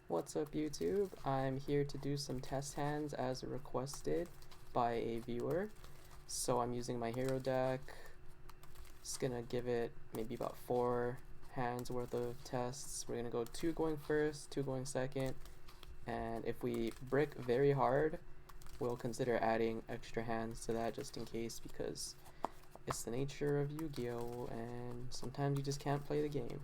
What's up, YouTube? I'm here to do some test hands as requested by a viewer. So I'm using my hero deck. Just gonna give it maybe about 4 hands worth of tests. We're gonna go 2 going first, 2 going second, and if we brick very hard, we'll consider adding extra hands to that just in case, because it's the nature of Yu-Gi-Oh! And sometimes you just can't play the game.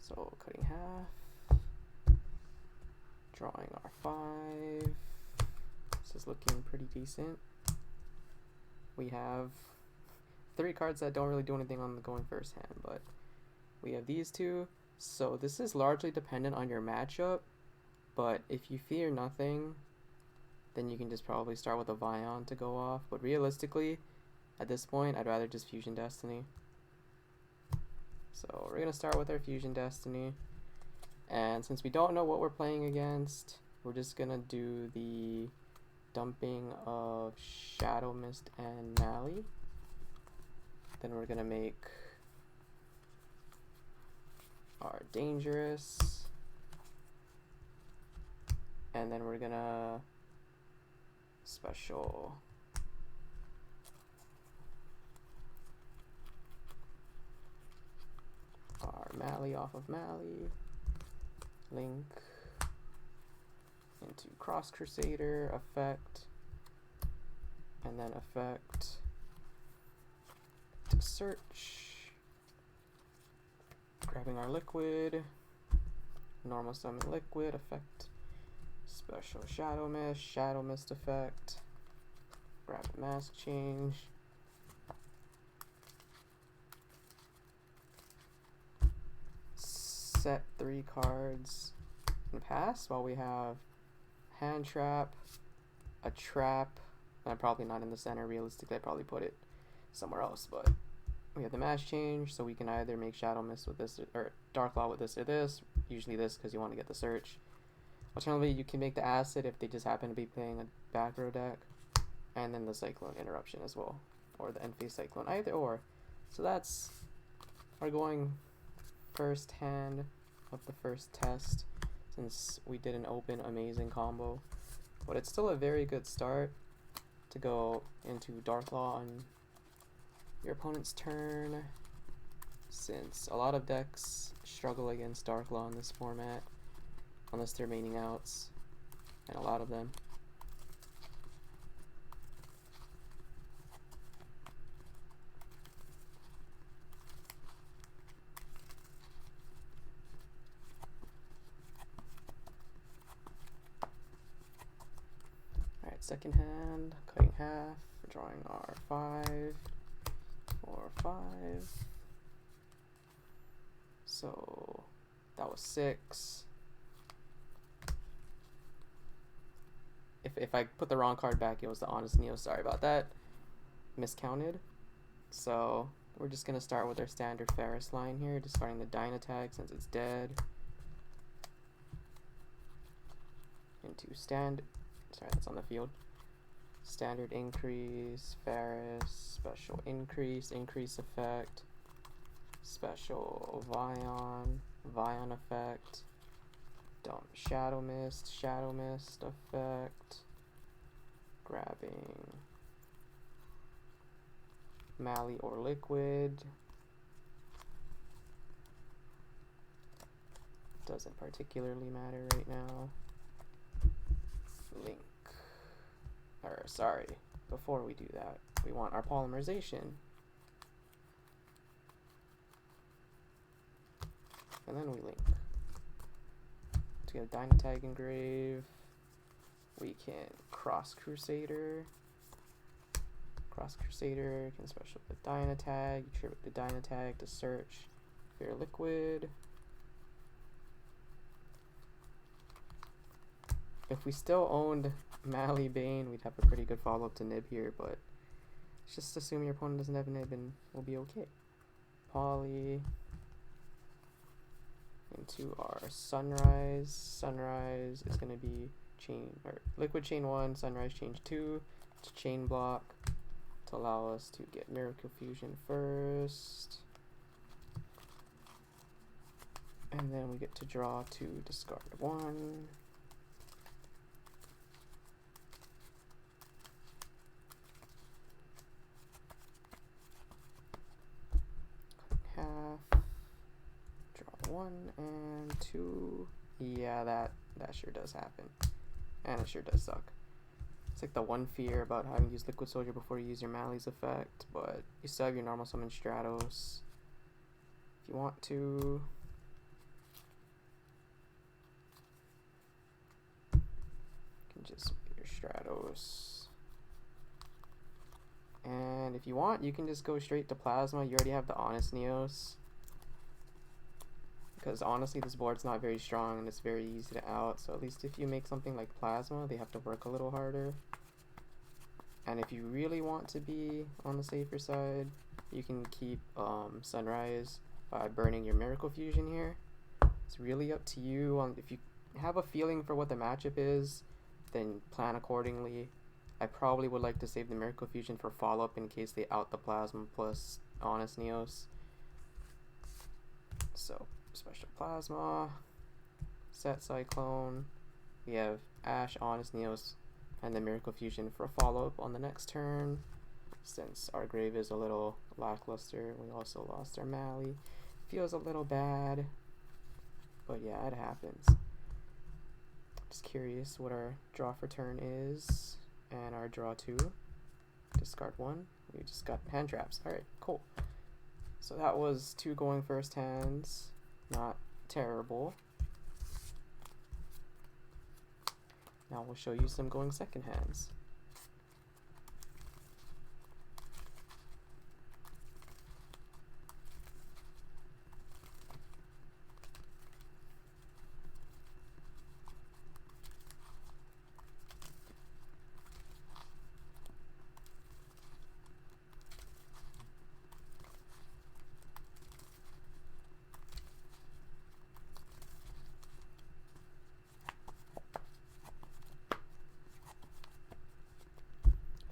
So cutting half, drawing our 5. This is looking pretty decent. We have 3 cards that don't really do anything on the going first hand, but we have these 2. So this is largely dependent on your matchup, but if you fear nothing, then you can just probably start with a Vion to go off. But realistically, at this point, I'd rather just Fusion Destiny. So we're going to start with our Fusion Destiny. And since we don't know what we're playing against, we're just going to do the dumping of Shadow Mist and Mali. Then we're going to make our Dangerous. And then we're going to special our Mali off of Mali, link into Cross Crusader, effect, and then effect to search, grabbing our liquid, normal summon liquid, effect, special Shadow Mist effect, grab the mask change, set 3 cards and pass while we have hand trap, a trap, and I'm probably not in the center. Realistically, I'd probably put it somewhere else, but we have the mask change, so we can either make Shadow Mist with this or Dark Claw with this or this, usually this because you want to get the search. Alternatively, you can make the acid if they just happen to be playing a back row deck, and then the Cyclone Interruption as well, or the end phase Cyclone, either or. So that's our going first hand of the first test, since we did an open amazing combo. But it's still a very good start to go into Dark Law on your opponent's turn, since a lot of decks struggle against Dark Law in this format unless they're maining outs, and a lot of them. Alright, second hand, cutting half, drawing our 5, 4, 5. So that was 6. If I put the wrong card back, it was the Honest Neo. Sorry about that. Miscounted. So we're just going to start with our standard Ferris line here, discarding the Dynatag since it's dead. Into sorry, that's on the field. Standard increase, Ferris, special increase, increase effect, special Vion effect, dump Shadow Mist effect, grabbing Mali or liquid, doesn't particularly matter right now, link, or sorry, before we do that, we want our polymerization, and then we link. To get a Dynatag engrave, we can Cross Crusader can special with Dynatag, you tribute the Dynatag to search for your liquid. If we still owned Mali Bane, we'd have a pretty good follow-up to Nib here, but just assume your opponent doesn't have Nib and we'll be okay. Poly into our Sunrise. Sunrise is going to be Liquid Chain 1, Sunrise Chain 2 to chain block to allow us to get Miracle Fusion first. And then we get to draw 2, discard 1. Half. Draw 1 and 2. Yeah, that sure does happen. And it sure does suck. It's like the one fear about having used Liquid Soldier before you use your Mali's effect, but you still have your normal summon Stratos. If you want to, you can just get your Stratos. And if you want, you can just go straight to Plasma. You already have the Honest Neos. Because honestly, this board's not very strong and it's very easy to out. So at least if you make something like Plasma, they have to work a little harder. And if you really want to be on the safer side, you can keep Sunrise by burning your Miracle Fusion here. It's really up to you. If you have a feeling for what the matchup is, then plan accordingly. I probably would like to save the Miracle Fusion for follow-up in case they out the Plasma plus Honest Neos. So, Special Plasma, set Cyclone. We have Ash, Honest Neos, and the Miracle Fusion for follow-up on the next turn. Since our grave is a little lackluster, we also lost our Mali. Feels a little bad, but yeah, it happens. Just curious what our draw for turn is, and our draw 2, discard 1. We just got hand traps. All right, cool. So that was 2 going first hands, not terrible. Now we'll show you some going second hands.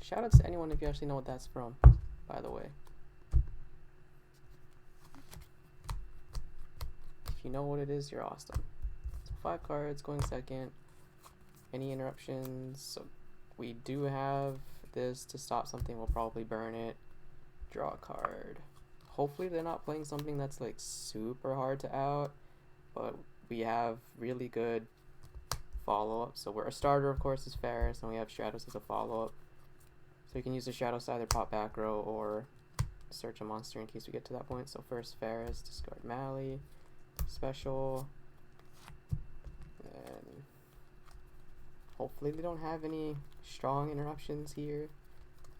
Shoutouts to anyone if you actually know what that's from, by the way. If you know what it is, you're awesome. So 5 cards going second. Any interruptions? So we do have this to stop something. We'll probably burn it. Draw a card. Hopefully they're not playing something that's like super hard to out, but we have really good follow-up. So our starter, of course, is Ferris, and we have Stratos as a follow-up. So you can use the Shadows to either pop back row or search a monster in case we get to that point. So first Ferris, discard Mali, special, and hopefully they don't have any strong interruptions here,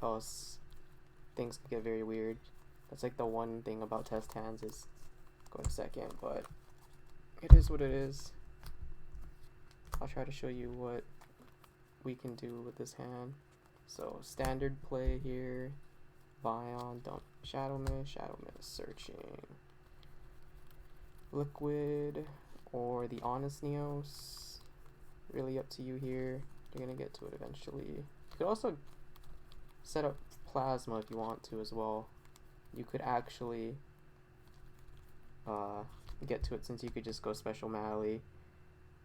else things can get very weird. That's like the one thing about test hands is going second, but it is what it is. I'll try to show you what we can do with this hand. So standard play here, Bion, don't Shadow Mist, searching, Liquid, or the Honest Neos, really up to you here. You're gonna get to it eventually. You could also set up Plasma if you want to as well. You could actually get to it since you could just go Special Mali.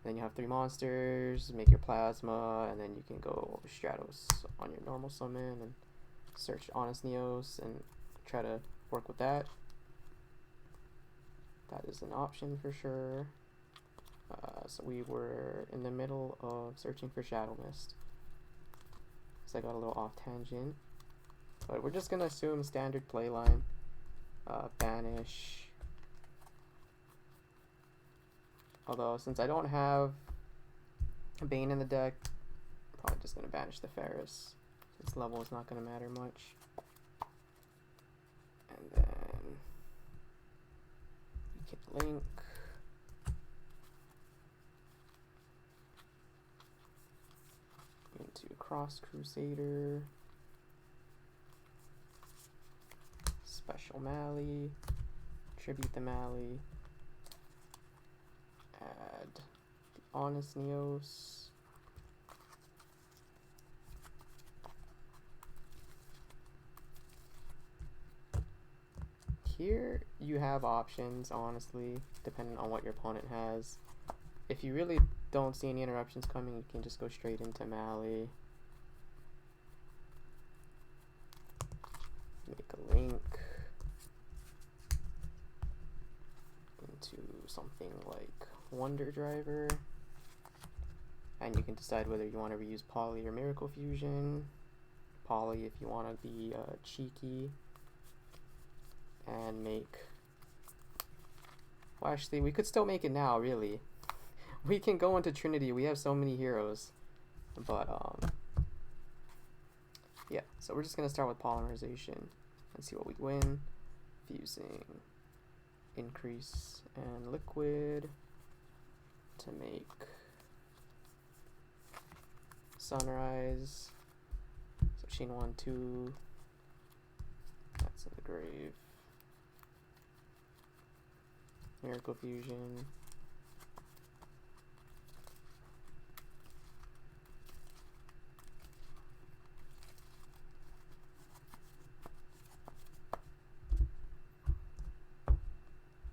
Then you have 3 monsters, make your Plasma, and then you can go Stratos on your normal summon and search Honest Neos and try to work with that. That is an option for sure. So we were in the middle of searching for Shadow Mist. So I got a little off tangent. But we're just going to assume standard play line. Banish. Although, since I don't have a Bane in the deck, I'm probably just going to banish the Ferris. Its level is not going to matter much. And then we can link. Into Cross Crusader. Special Mali. Tribute the Mali. Add the Honest Neos. here you have options, honestly, depending on what your opponent has. If you really don't see any interruptions coming, you can just go straight into Mali. Make a link into something like Wonder Driver. And you can decide whether you want to reuse Poly or Miracle Fusion. Poly if you want to be cheeky. And make... Well, actually, we could still make it now, really. We can go into Trinity. We have so many heroes. But, yeah. So we're just going to start with Polymerization and see what we win. Fusing Increase and Liquid to make Sunrise. So chain 1, 2. That's in the grave. Miracle Fusion.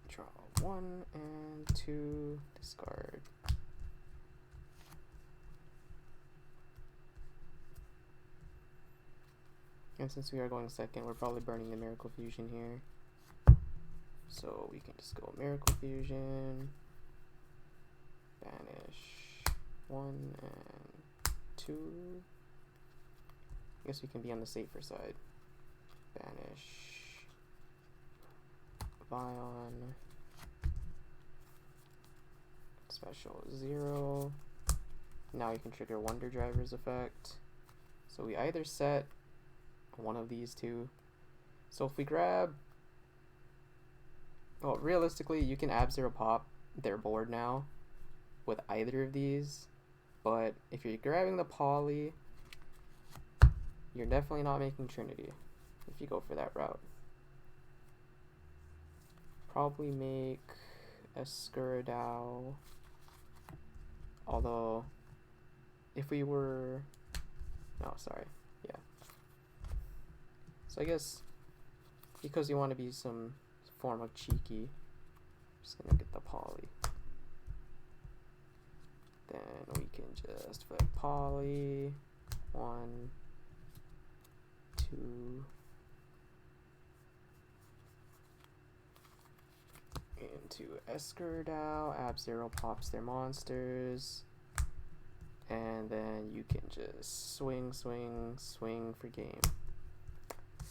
Draw 1 and 2. Discard. And since we are going second, we're probably burning the Miracle Fusion here. So we can just go Miracle Fusion, banish 1 and 2. I guess we can be on the safer side. Banish Vion, special 0. Now you can trigger Wonder Driver's effect. So we either set one of these two. So if we grab, well, realistically, you can Ab-Zero pop their board now with either of these, but if you're grabbing the Poly, you're definitely not making Trinity if you go for that route. Probably make Escuridao, although if we were, no, sorry, yeah. So I guess because you want to be some form of cheeky, I'm just gonna get the Poly. Then we can just put Poly 1, 2 into Escuridao. Ab-Zero pops their monsters, and then you can just swing, swing, swing for game.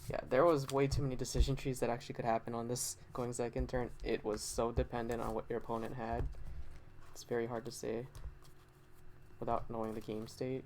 Yeah, there was way too many decision trees that actually could happen on this going second turn. It was so dependent on what your opponent had. It's very hard to say without knowing the game state.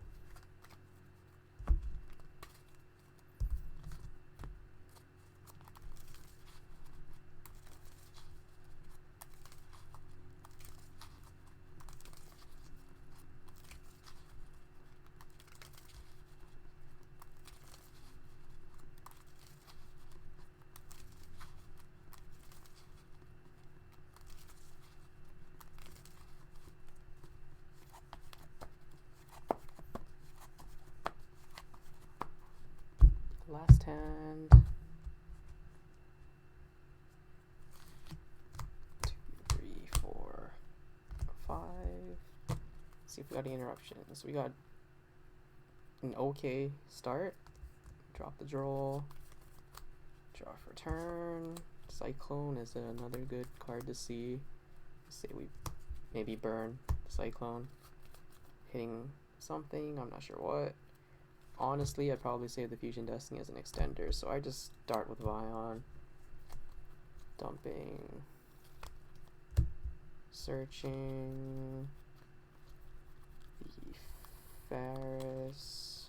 Last hand. 2, 3, 4, 5. Let's see if we got any interruptions. We got an okay start. Drop the draw. Draw for turn. Cyclone is another good card to see. Let's say we maybe burn Cyclone. Hitting something, I'm not sure what. Honestly, I'd probably save the Fusion Destiny as an extender, so I just start with Vion. Dumping. Searching. The Ferris.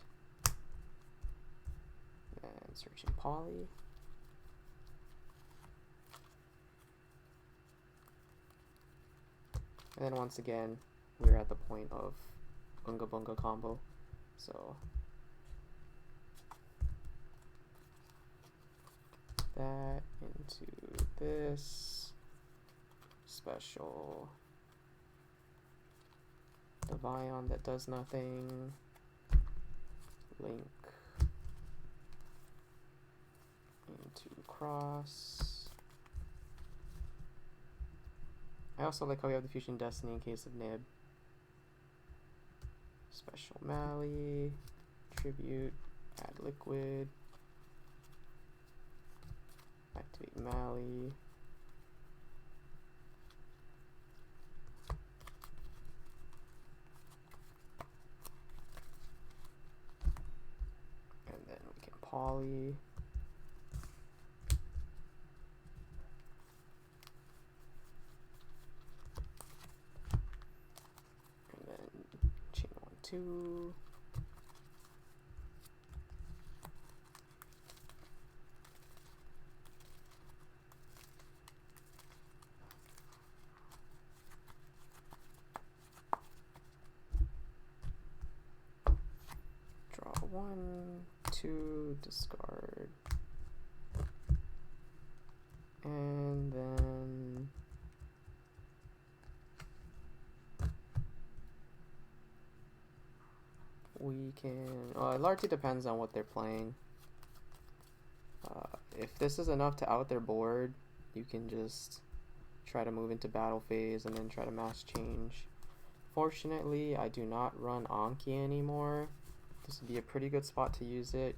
And searching Poly. And then once again, we're at the point of Bunga Bunga combo, so that into this special the Vion that does nothing, link into cross, I also like how we have the Fusion Destiny in case of Nib. Special Mally, Tribute, add Liquid, activate Mally. And then we can Poly. And then chain 1, 2. Draw 1, 2, discard. And then we can, it largely depends on what they're playing. If this is enough to out their board, you can just try to move into battle phase and then try to mass change. Fortunately, I do not run Anki anymore. This would be a pretty good spot to use it.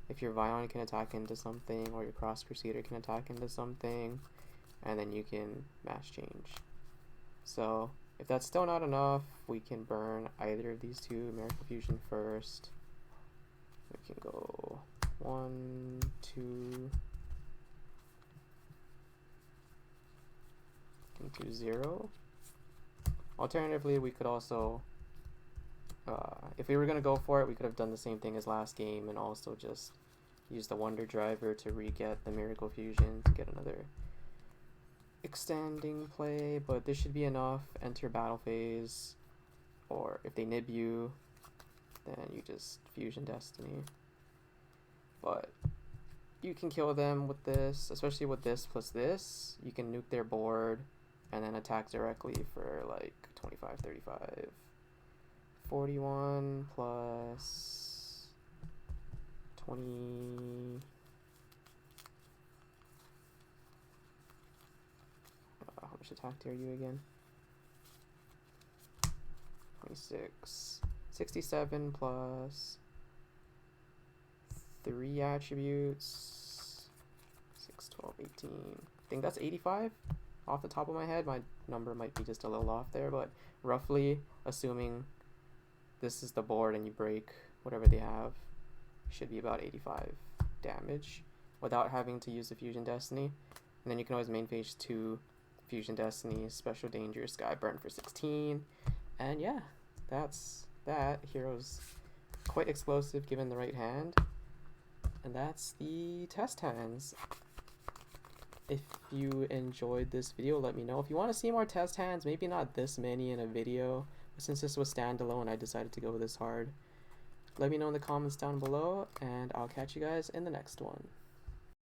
If your Vion can attack into something, or your Cross Crusader can attack into something, and then you can mass change. So if that's still not enough, we can burn either of these two, Miracle Fusion first. We can go 1, 2, into 0. Alternatively, we could also, if we were going to go for it, we could have done the same thing as last game and also just use the Wonder Driver to re-get the Miracle Fusion to get another extending play, but this should be enough. Enter battle phase, or if they nib you, then you just Fusion Destiny. But you can kill them with this, especially with this plus this. You can nuke their board and then attack directly for like 25, 35. 41 plus 20. How much attack are you again? 26. 67 plus 3 attributes. 6, 12, 18. I think that's 85 off the top of my head. My number might be just a little off there, but roughly, assuming this is the board and you break whatever they have, should be about 85 damage without having to use the Fusion Destiny. And then you can always main phase 2 Fusion Destiny, Special Danger, Sky Burn for 16. And yeah, that's that. Hero's quite explosive given the right hand. And that's the test hands. If you enjoyed this video, let me know. If you want to see more test hands, maybe not this many in a video, but since this was standalone, I decided to go this hard. Let me know in the comments down below, and I'll catch you guys in the next one.